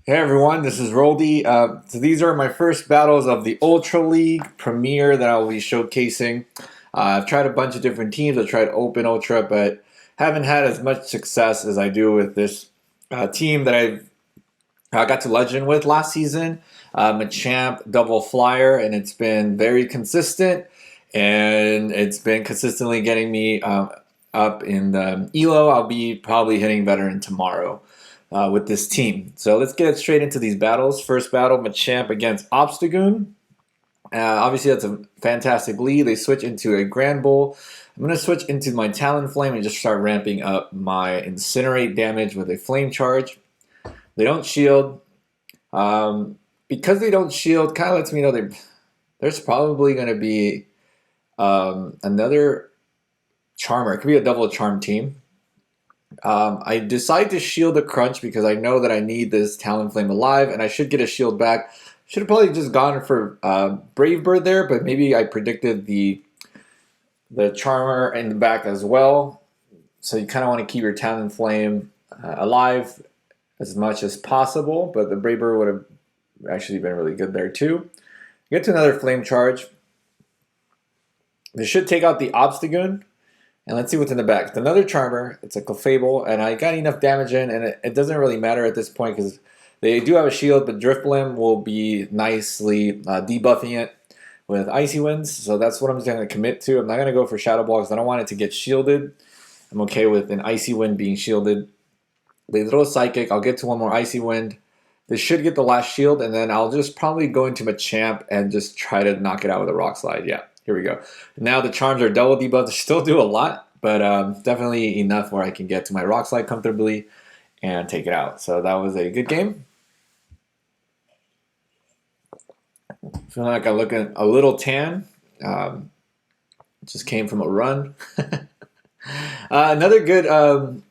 Hey everyone, this is Roldy. So these are my first battles of the Ultra League Premier that I'll be showcasing. I've tried a bunch of different teams. I've tried Open Ultra, but haven't had as much success as I do with this team that I got to Legend with last season. Machamp Double Flyer, and it's been very consistent, and it's been consistently getting me up in the ELO. I'll be probably hitting veteran tomorrow with this team. So let's get straight into these battles. First battle, Machamp against Obstagoon. Obviously, that's a fantastic lead. They switch into a Grand Bull. I'm going to switch into my Talonflame and just start ramping up my Incinerate damage with a Flame Charge. They don't shield. Because they don't shield, kind of lets me know there's probably going to be another Charmer. It could be a double Charm team. I decide to shield the Crunch because I know that I need this Talonflame alive, and I should get a shield back. Should have probably just gone for Brave Bird there, but maybe I predicted the Charmer in the back as well. So you kind of want to keep your Talonflame alive as much as possible, but the Brave Bird would have actually been really good there too. Get to another Flame Charge. This should take out the Obstagoon. And let's see what's in the back. It's another Charmer. It's a Clefable, and I got enough damage in, and it doesn't really matter at this point because they do have a shield, but Drifblim will be nicely debuffing it with Icy Winds. So that's what I'm just going to commit to. I'm not going to go for Shadow Ball because I don't want it to get shielded. I'm okay with an Icy Wind being shielded. They throw a Psychic. I'll get to one more Icy Wind. This should get the last shield, and then I'll just probably go into Machamp and just try to knock it out with a Rock Slide. Yeah. Here we go. Now the charms are double debuffed. They still do a lot, but definitely enough where I can get to my Rock Slide comfortably and take it out. So that was a good game. Feeling like I'm looking a little tan. Just came from a run. Another good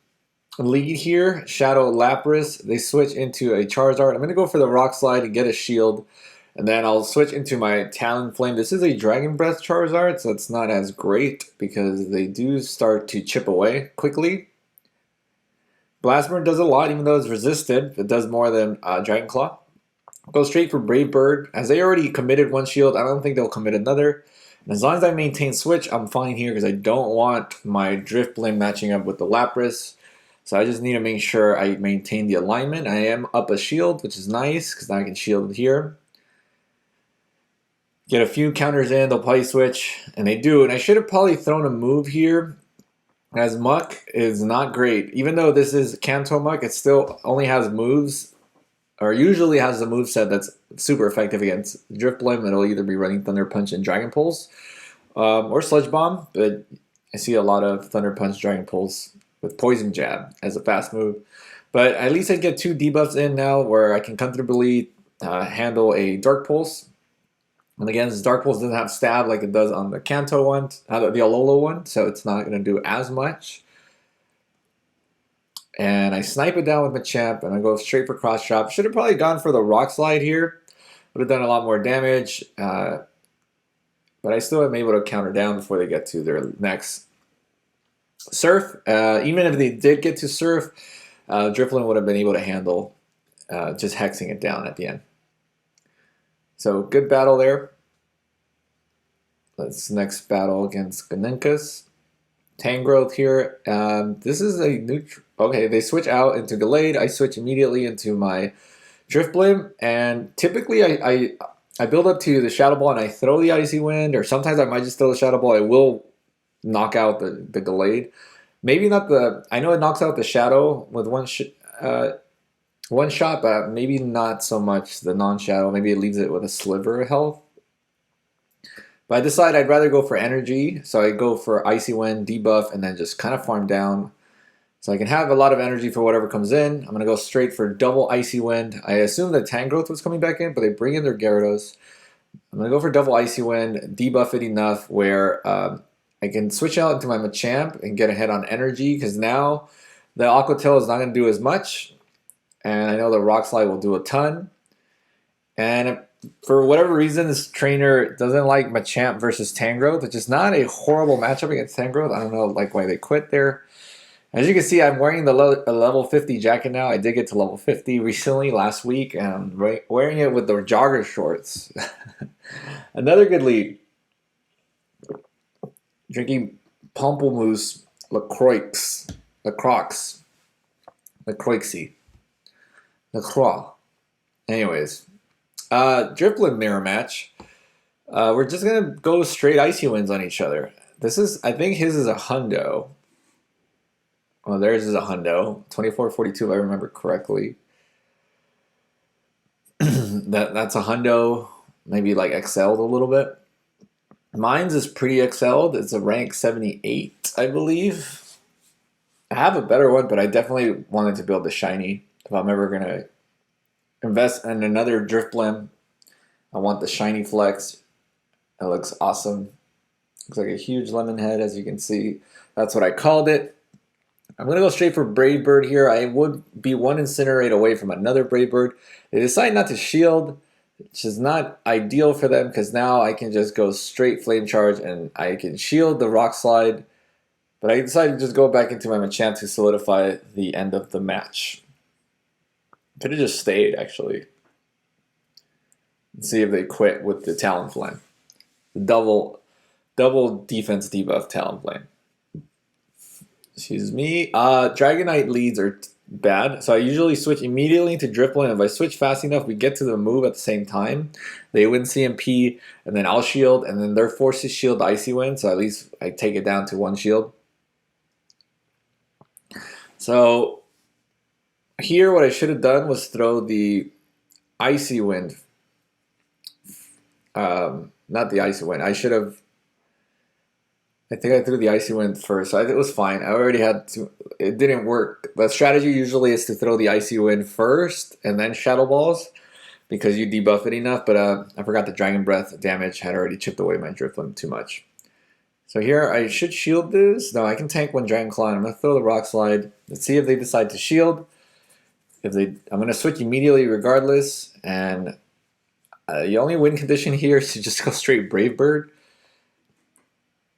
lead here, Shadow Lapras. They switch into a Charizard. I'm going to go for the Rock Slide and get a shield. And then I'll switch into my Talonflame. This is a Dragon Breath Charizard, so it's not as great because they do start to chip away quickly. Blast Burn does a lot, even though it's resisted. It does more than Dragon Claw. Go straight for Brave Bird. As they already committed one shield, I don't think they'll commit another. And as long as I maintain switch, I'm fine here because I don't want my Drifblim matching up with the Lapras. So I just need to make sure I maintain the alignment. I am up a shield, which is nice because now I can shield here. Get a few counters in, they'll probably switch, and they do. And I should have probably thrown a move here, as Muck is not great. Even though this is Kanto Muck, it still only has moves, or usually has a move set that's super effective against Drifblim. It'll either be running Thunder Punch and Dragon Pulse, or Sludge Bomb, but I see a lot of Thunder Punch, Dragon Pulse with Poison Jab as a fast move. But at least I get 2 debuffs in now where I can comfortably handle a Dark Pulse. And again, this Dark Pulse doesn't have stab like it does on the Kanto one, the Alola one, so it's not going to do as much. And I snipe it down with Machamp, and I go straight for Cross Chop. Should have probably gone for the Rock Slide here. Would have done a lot more damage, but I still am able to counter down before they get to their next Surf. Even if they did get to Surf, Drifblim would have been able to handle just hexing it down at the end. So good battle there. Let's next battle against Ganinkas. Tangrowth here. This is a neutral. Okay, they switch out into Gallade. I switch immediately into my Drifblim, and typically I build up to the Shadow Ball and I throw the Icy Wind, or sometimes I might just throw the Shadow Ball. I will knock out the Gallade. Maybe not the. I know it knocks out the Shadow with one shot, but maybe not so much the non-shadow. Maybe it leaves it with a sliver of health. But I decide I'd rather go for energy, so I go for Icy Wind, debuff, and then just kind of farm down. So I can have a lot of energy for whatever comes in. I'm going to go straight for double Icy Wind. I assume that Tangrowth was coming back in, but they bring in their Gyarados. I'm going to go for double Icy Wind, debuff it enough where I can switch out into my Machamp and get ahead on energy, because now the Aqua Tail is not going to do as much. And I know the Rock Slide will do a ton. And for whatever reason, this trainer doesn't like Machamp versus Tangrowth, which is not a horrible matchup against Tangrowth. I don't know why they quit there. As you can see, I'm wearing the level 50 jacket now. I did get to level 50 recently, last week, and I'm wearing it with the jogger shorts. Another good lead. Drinking Pamplemousse LaCroix. LaCroixy. LaCroix. Anyways, Drifblim mirror match. We're just gonna go straight icy winds on each other. I think his is a hundo. Well, theirs is a hundo. 2442 if I remember correctly. That's a hundo, maybe like excelled a little bit. Mine's is pretty excelled. It's a rank 78, I believe. I have a better one, but I definitely wanted to build the shiny. If I'm ever gonna invest in another Drifblim, I want the shiny flex. It looks awesome. Looks like a huge lemon head, as you can see. That's what I called it. I'm going to go straight for Brave Bird here. I would be one Incinerate away from another Brave Bird. They decide not to shield, which is not ideal for them because now I can just go straight Flame Charge and I can shield the Rock Slide. But I decided to just go back into my Machamp to solidify the end of the match. Could have just stayed, actually. Let's see if they quit with the Talonflame. The double defense debuff Talonflame. Excuse me. Dragonite leads are bad, so I usually switch immediately to Drifblim. If I switch fast enough, we get to the move at the same time. They win CMP, and then I'll shield, and then they're forced to shield the Icy Wind, so at least I take it down to one shield. So here what I should have done was throw the Icy Wind. Not the Icy Wind. I think I threw the Icy Wind first, so it was fine. I already had to. It didn't work. The strategy usually is to throw the Icy Wind first and then Shadow Balls because you debuff it enough, but I forgot the Dragon Breath damage had already chipped away my Drifblim too much. So here I should shield this. No, I can tank one Dragon Claw and I'm going to throw the Rock Slide. Let's see if they decide to shield. I'm going to switch immediately regardless, and the only win condition here is to just go straight Brave Bird.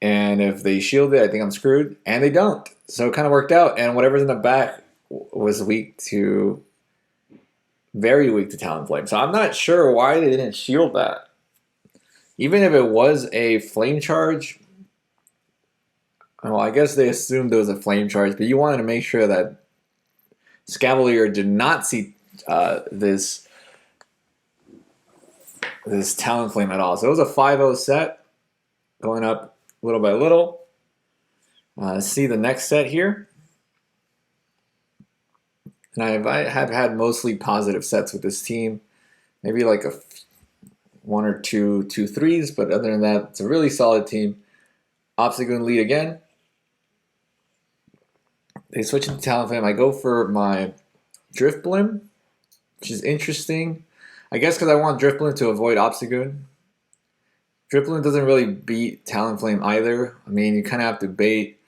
And if they shield it, I think I'm screwed. And they don't. So it kind of worked out. And whatever's in the back was very weak to Talonflame. So I'm not sure why they didn't shield that. Even if it was a Flame Charge. Well, I guess they assumed it was a Flame Charge. But you wanted to make sure that Scavalier did not see this Talonflame at all. So it was a 5-0 set. Going up little by little. See the next set here. And I have had mostly positive sets with this team. Maybe like one or two threes, but other than that, it's a really solid team. Obstagoon lead again. They switch into Talonflame. I go for my Drifblim, which is interesting. I guess because I want Drifblim to avoid Obstagoon. Drifblim doesn't really beat Talonflame either. I mean, you kind of have to bait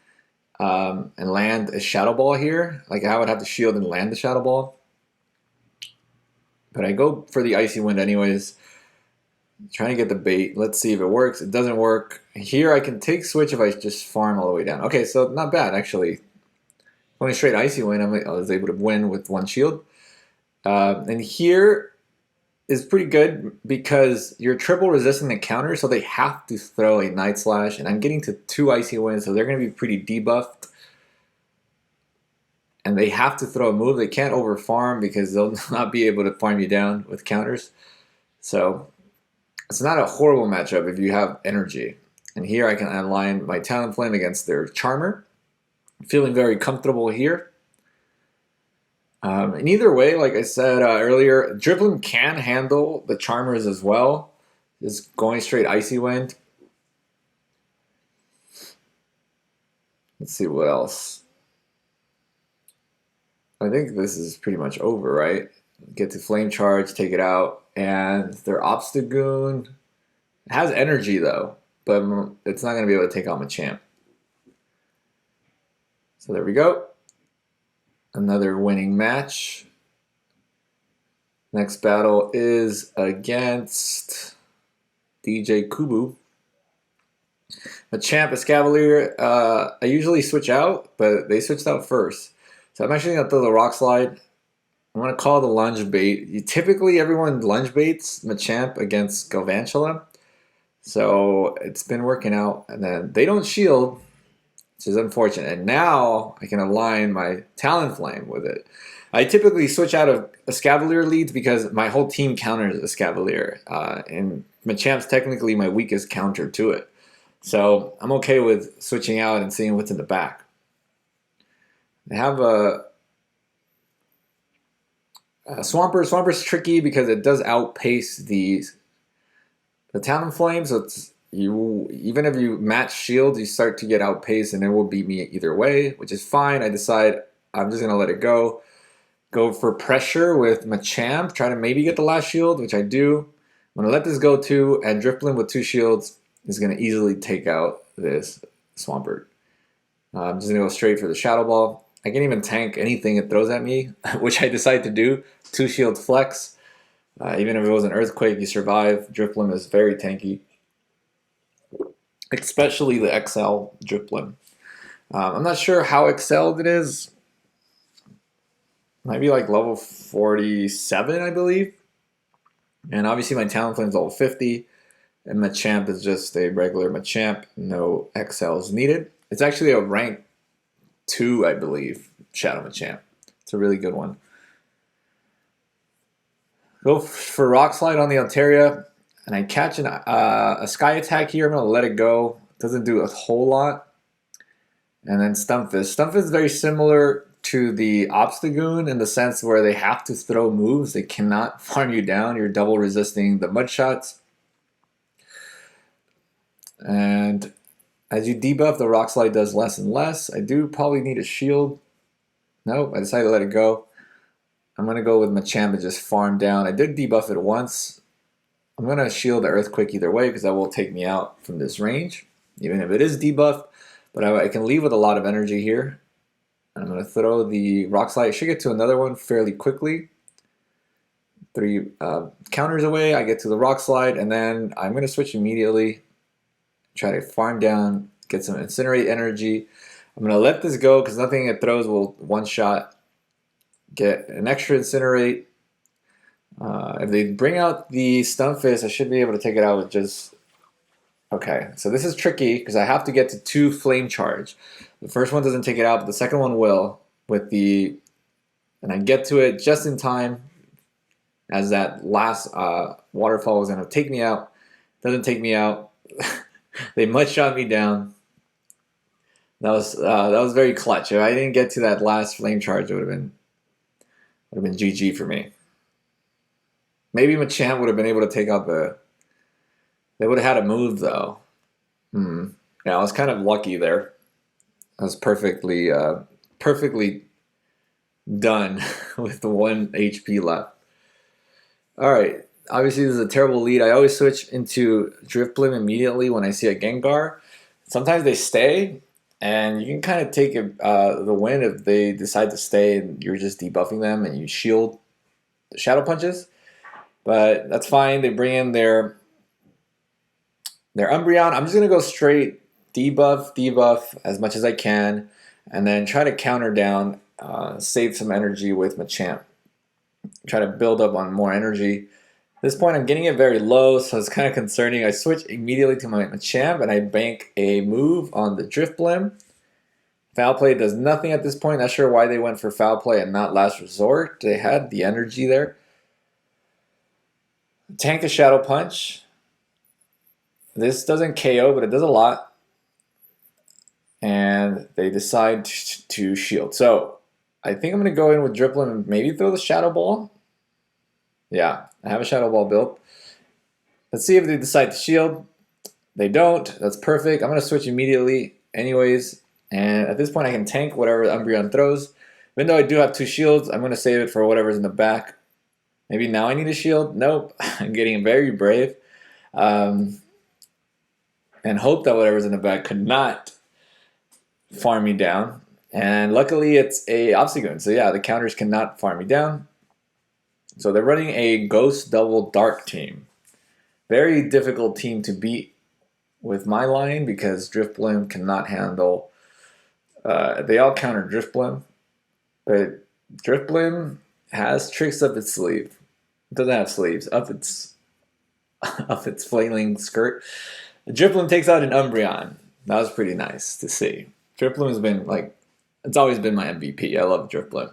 and land a Shadow Ball here. Like I would have to shield and land the Shadow Ball. But I go for the Icy Wind anyways. Trying to get the bait. Let's see if it works. It doesn't work. Here I can take switch if I just farm all the way down. Okay, so not bad actually. Only straight Icy Wind, I was able to win with one shield. And here is pretty good because you're triple resisting the counter, so they have to throw a Night Slash, and I'm getting to 2 Icy Winds, so they're going to be pretty debuffed. And they have to throw a move. They can't over farm because they'll not be able to farm you down with counters. So it's not a horrible matchup if you have energy. And here I can align my Talonflame against their Charmer. Feeling very comfortable here. And either way, like I said earlier, Drifblim can handle the Charmers as well. Just going straight Icy Wind. Let's see what else. I think this is pretty much over, right? Get to Flame Charge, take it out, and their Obstagoon has energy though, but it's not going to be able to take out Machamp. So there we go. Another winning match. Next battle is against DJ Kubu. Machamp, Escavalier, I usually switch out, but they switched out first. So I'm actually going to throw the Rock Slide. I'm going to call the Lunge Bait. Typically, everyone Lunge Baits Machamp against Galvantula. So it's been working out. And then they don't shield, which is unfortunate. And now I can align my Talonflame with it. I typically switch out of Escavalier leads because my whole team counters Escavalier. And Machamp's technically my weakest counter to it. So I'm okay with switching out and seeing what's in the back. I have a Swampert. Swampert's tricky because it does outpace the Talonflame. So it's even if you match shields, you start to get outpaced, and it will beat me either way, which is fine. I decide I'm just gonna let it go. Go for pressure with Machamp. Try to maybe get the last shield, which I do. I'm gonna let this go too, and Drifblim with 2 shields is going to easily take out this Swampert. I'm just going to go straight for the Shadow Ball. I can't even tank anything it throws at me, which I decide to do. 2 shield flex. Even if it was an Earthquake, you survive. Drifblim is very tanky. Especially the XL Drifblim. I'm not sure how excelled it is. Might be like level 47, I believe. And obviously my Talonflame is level 50. And Machamp is just a regular Machamp, no XLs needed. It's actually a rank 2, I believe, Shadow Machamp. It's a really good one. Go for Rock Slide on the ULTREA, and I catch a Sky Attack here. I'm going to let it go. Doesn't do a whole lot. And then Stunfisk. Stunfisk is very similar to the Obstagoon in the sense where they have to throw moves. They cannot farm you down. You're double resisting the mud shots. And as you debuff, the Rock Slide does less and less. I do probably need a shield. Nope, I decided to let it go. I'm going to go with Machamp and just farm down. I did debuff it once. I'm going to shield the Earthquake either way because that will take me out from this range, even if it is debuffed. But I can leave with a lot of energy here. And I'm going to throw the Rock Slide. I should get to another one fairly quickly. 3 counters away, I get to the Rock Slide, and then I'm going to switch immediately. Try to farm down, get some Incinerate energy. I'm going to let this go because nothing it throws will one-shot. Get an extra Incinerate. If they bring out the Stunfisk, I should be able to take it out with just... Okay, so this is tricky because I have to get to 2 Flame Charge. The first one doesn't take it out, but the second one will. With the... And I get to it just in time as that last waterfall was going to take me out. Doesn't take me out. They mud shot me down. That was very clutch. If I didn't get to that last flame charge, it would have been GG for me. Maybe Machamp would have been able to take out the. They would have had a move though. Yeah, I was kind of lucky there. I was perfectly done with the 1 HP left. All right. Obviously, this is a terrible lead. I always switch into Drifblim immediately when I see a Gengar. Sometimes they stay, and you can kind of take the win if they decide to stay and you're just debuffing them and you shield the Shadow Punches. But that's fine. They bring in their Umbreon. I'm just going to go straight debuff as much as I can, and then try to counter down, save some energy with Machamp. Try to build up on more energy. At this point, I'm getting it very low, so it's kind of concerning. I switch immediately to my Machamp, and I bank a move on the Drifblim. Foul Play does nothing at this point. Not sure why they went for Foul Play and not Last Resort. They had the energy there. Tank the Shadow Punch. This doesn't KO, but it does a lot. And they decide to shield. So, I think I'm going to go in with Drifblim and maybe throw the Shadow Ball. Yeah, I have a Shadow Ball built. Let's see if they decide to shield. They don't. That's perfect. I'm going to switch immediately anyways. And at this point, I can tank whatever Umbreon throws. Even though I do have 2 shields, I'm going to save it for whatever's in the back. Maybe now I need a shield. Nope. I'm getting very brave. And hope that whatever's in the back could not farm me down. And luckily, it's a Obstagoon. So yeah, the counters cannot farm me down. So they're running a Ghost Double Dark team. Very difficult team to beat. with my line because Drifblim cannot handle. They all counter Drifblim, but Drifblim has tricks up its sleeve. It doesn't have sleeves up its up its flailing skirt. Drifblim takes out an Umbreon. That was pretty nice to see. Drifblim has been like, it's always been my MVP. I love Drifblim.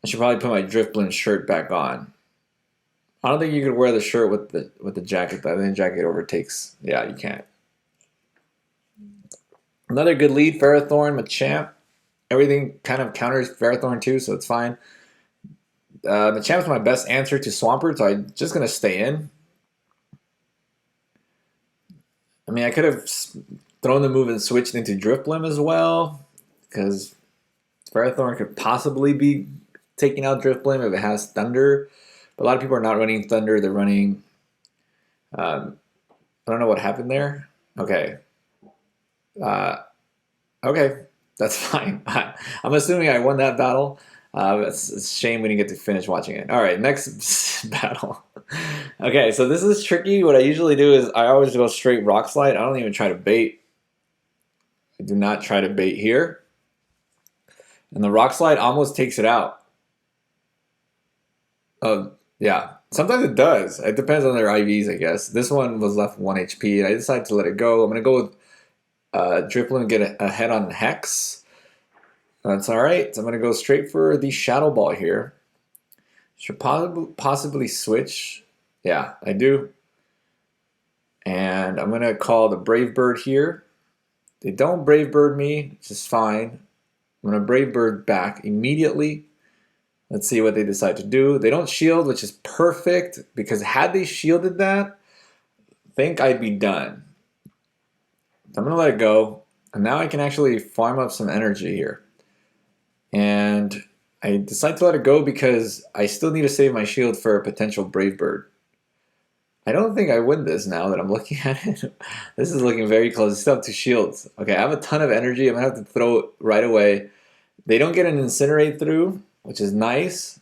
I should probably put my Drifblim shirt back on. I don't think you could wear the shirt with the jacket though. I think the jacket overtakes. Yeah, you can't. Another good lead, Ferrothorn, Machamp. Everything kind of counters Ferrothorn too, so it's fine. Machamp's my best answer to Swampert, so I'm just going to stay in. I mean, I could have thrown the move and switched into Drifblim as well, because Ferrothorn could possibly be taking out Drifblim if it has Thunder. But a lot of people are not running Thunder. They're running... I don't know what happened there. Okay. Okay, that's fine. I'm assuming I won that battle. It's a shame we didn't get to finish watching it. All right, next battle. Okay, so this is tricky. What I usually do is I always go straight Rock Slide. I don't even try to bait. I do not try to bait here. And the Rock Slide almost takes it out. Yeah, sometimes it does. It depends on their IVs, I guess. This one was left 1 HP, and I decided to let it go. I'm going to go with Drifblim and get a head on Hex. That's alright. So I'm going to go straight for the Shadow Ball here. Should possibly switch. Yeah, I do. And I'm going to call the Brave Bird here. They don't Brave Bird me, which is fine. I'm going to Brave Bird back immediately. Let's see what they decide to do. They don't shield, which is perfect, because had they shielded that, I think I'd be done. So I'm going to let it go. And now I can actually farm up some energy here. And I decide to let it go because I still need to save my shield for a potential Brave Bird. I don't think I win this now that I'm looking at it. This is looking very close. I still have 2 shields. Okay, I have a ton of energy. I'm going to have to throw it right away. They don't get an Incinerate through, which is nice.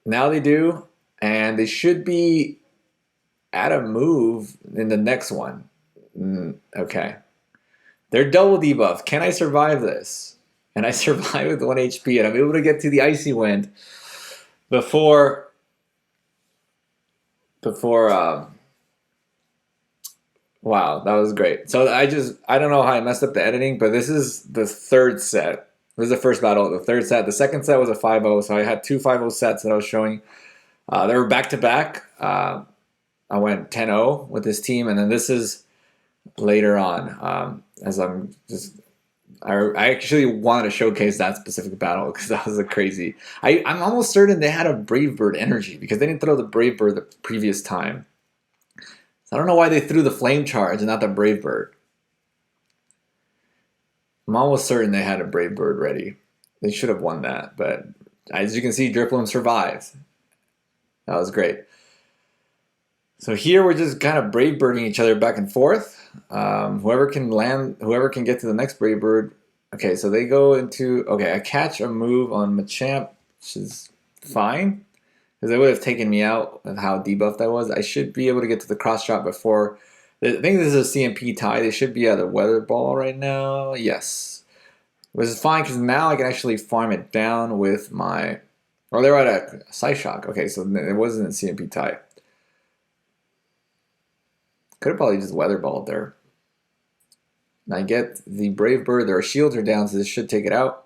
Now they do. And they should be at a move in the next one. Okay. They're double debuff. Can I survive this? And I survive with 1 HP, and I'm able to get to the Icy Wind before wow, that was great. So I don't know how I messed up the editing, but this is the 3rd set. This is the first battle, the 3rd set. The 2nd set was a 5-0, so I had 2 5-0 sets that I was showing. They were back-to-back. I went 10-0 with this team, and then this is later on, as I'm just... I actually wanted to showcase that specific battle because that was a crazy... I'm almost certain they had a Brave Bird energy because they didn't throw the Brave Bird the previous time. So I don't know why they threw the Flame Charge and not the Brave Bird. I'm almost certain they had a Brave Bird ready. They should have won that, but as you can see, Drifblim survived. That was great. So here we're just kind of Brave Birding each other back and forth. Whoever can get to the next Brave Bird. Okay, so they go into... Okay, I catch a move on Machamp, which is fine. Because they would have taken me out with how debuffed I was. I should be able to get to the cross shot before... I think this is a CMP tie. They should be at a Weather Ball right now. Yes. Which is fine because now I can actually farm it down with my... Or they're at a Psyshock. Okay, so it wasn't a CMP tie. Could have probably just Weather Balled there. And I get the Brave Bird. Their shields are down, so this should take it out.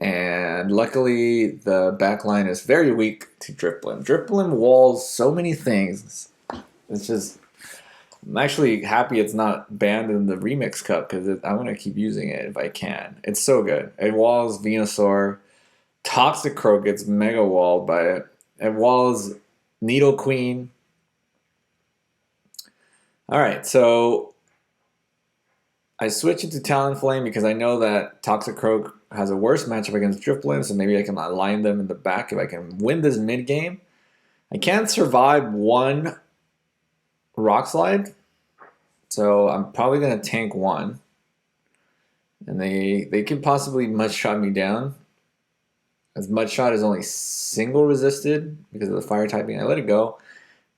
And luckily, the back line is very weak to Drifblim. Drifblim walls so many things. It's just... I'm actually happy it's not banned in the Remix Cup because I'm going to keep using it if I can. It's so good. It walls Venusaur. Toxicroak gets mega walled by it. It walls Needle Queen. Alright, so I switch it to Talonflame because I know that Toxicroak has a worse matchup against Drifblim, so maybe I can align them in the back if I can win this mid-game. I can't survive 1 Rock Slide, so I'm probably going to tank 1. And they could possibly Mudshot me down, as Mudshot is only single resisted because of the fire typing. I let it go.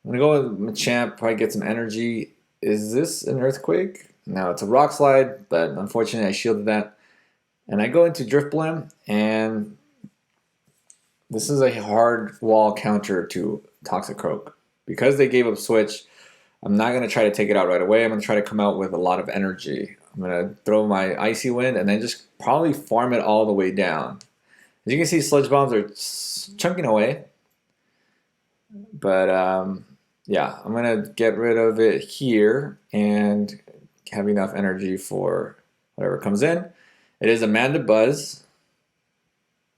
I'm going to go with Machamp, probably get some energy. Is this an Earthquake? No, it's a Rock Slide, but unfortunately I shielded that. And I go into Drifblim, and this is a hard wall counter to Toxicroak. Because they gave up Switch, I'm not going to try to take it out right away. I'm going to try to come out with a lot of energy. I'm going to throw my Icy Wind and then just probably farm it all the way down. As you can see, Sludge Bombs are chunking away. But yeah, I'm going to get rid of it here and have enough energy for whatever comes in. It is Amanda Buzz.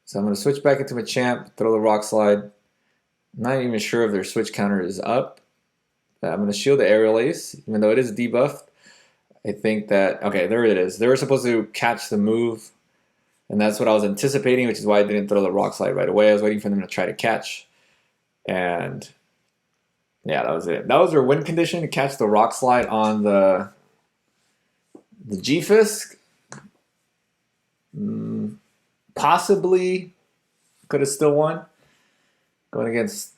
So I'm going to switch back into Machamp, throw the Rock Slide. I'm not even sure if their switch counter is up. I'm going to shield the Aerial Ace, even though it is debuffed. I think that, okay, there it is. They were supposed to catch the move, and that's what I was anticipating, which is why I didn't throw the Rock Slide right away. I was waiting for them to try to catch, and yeah, that was it. That was their win condition, to catch the Rock Slide on the G-Fisk. Possibly could have still won. Going against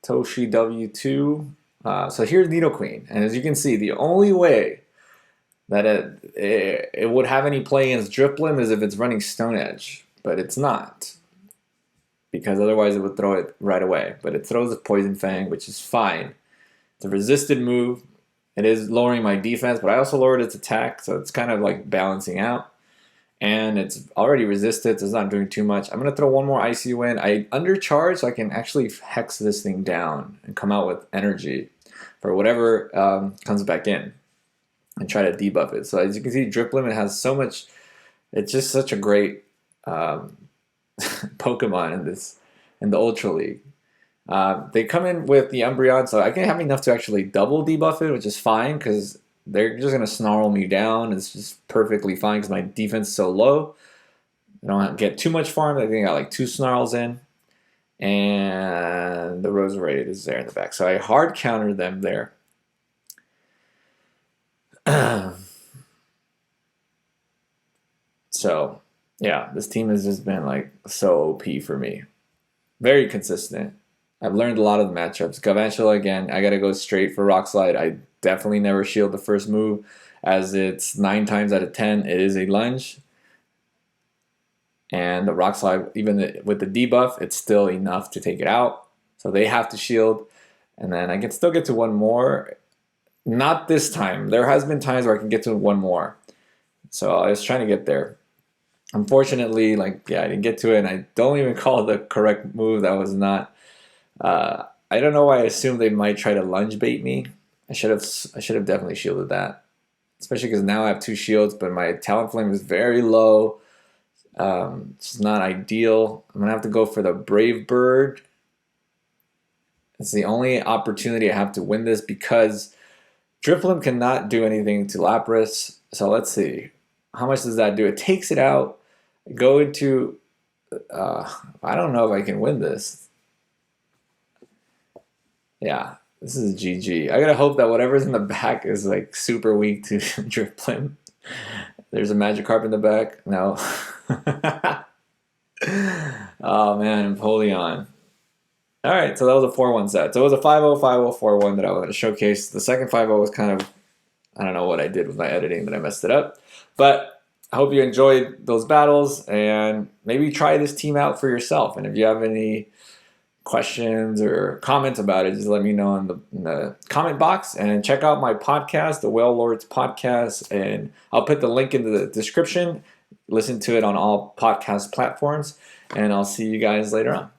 Toshi W2. So here's Nidoqueen, and as you can see, the only way that it would have any play against Drifblim is if it's running Stone Edge, but it's not, because otherwise it would throw it right away. But it throws a Poison Fang, which is fine. It's a resisted move. It is lowering my defense, but I also lowered its attack, so it's kind of like balancing out. And it's already resisted, so it's not doing too much. I'm going to throw one more Icy Wind. I undercharge, so I can actually hex this thing down and come out with energy for whatever comes back in and try to debuff it. So as you can see, Drifblim, it has so much, it's just such a great Pokemon in the Ultra League. They come in with the Umbreon, so I can have enough to actually double debuff it, which is fine, because they're just going to snarl me down. It's just perfectly fine because my defense is so low. I don't get too much farm. I think I got like 2 snarls in. And the Roserade is there in the back. So I hard countered them there. So, yeah, this team has just been like so OP for me. Very consistent. I've learned a lot of the matchups. Galvantula, again, I got to go straight for Rock Slide. I definitely never shield the first move, as it's 9 times out of 10, it is a lunge. And the Rock Slide, even with the debuff, it's still enough to take it out. So they have to shield. And then I can still get to one more. Not this time. There has been times where I can get to one more. So I was trying to get there. Unfortunately, like, yeah, I didn't get to it, and I don't even call the correct move. That was not... I don't know why I assumed they might try to lunge bait me. I should have definitely shielded that, especially because now I have 2 shields, but my Talonflame is very low. It's not ideal. I'm gonna have to go for the Brave Bird. It's the only opportunity I have to win this, because Drifblim cannot do anything to Lapras. So let's see, how much does that do? It takes it out. Go into. I don't know if I can win this. Yeah, this is GG. I gotta hope that whatever's in the back is like super weak to Drifblim. There's a Magikarp in the back. No. Oh man, Empoleon. Alright, so that was a 4-1 set. So it was a 5-0, 5-0, 4-1 that I wanted to showcase. The second 5-0 was kind of, I don't know what I did with my editing, that I messed it up. But I hope you enjoyed those battles, and maybe try this team out for yourself. And if you have any questions or comments about it, just let me know in the comment box, and check out my podcast, the Whale Lords podcast, and I'll put the link in the description. Listen to it on all podcast platforms, and I'll see you guys later on.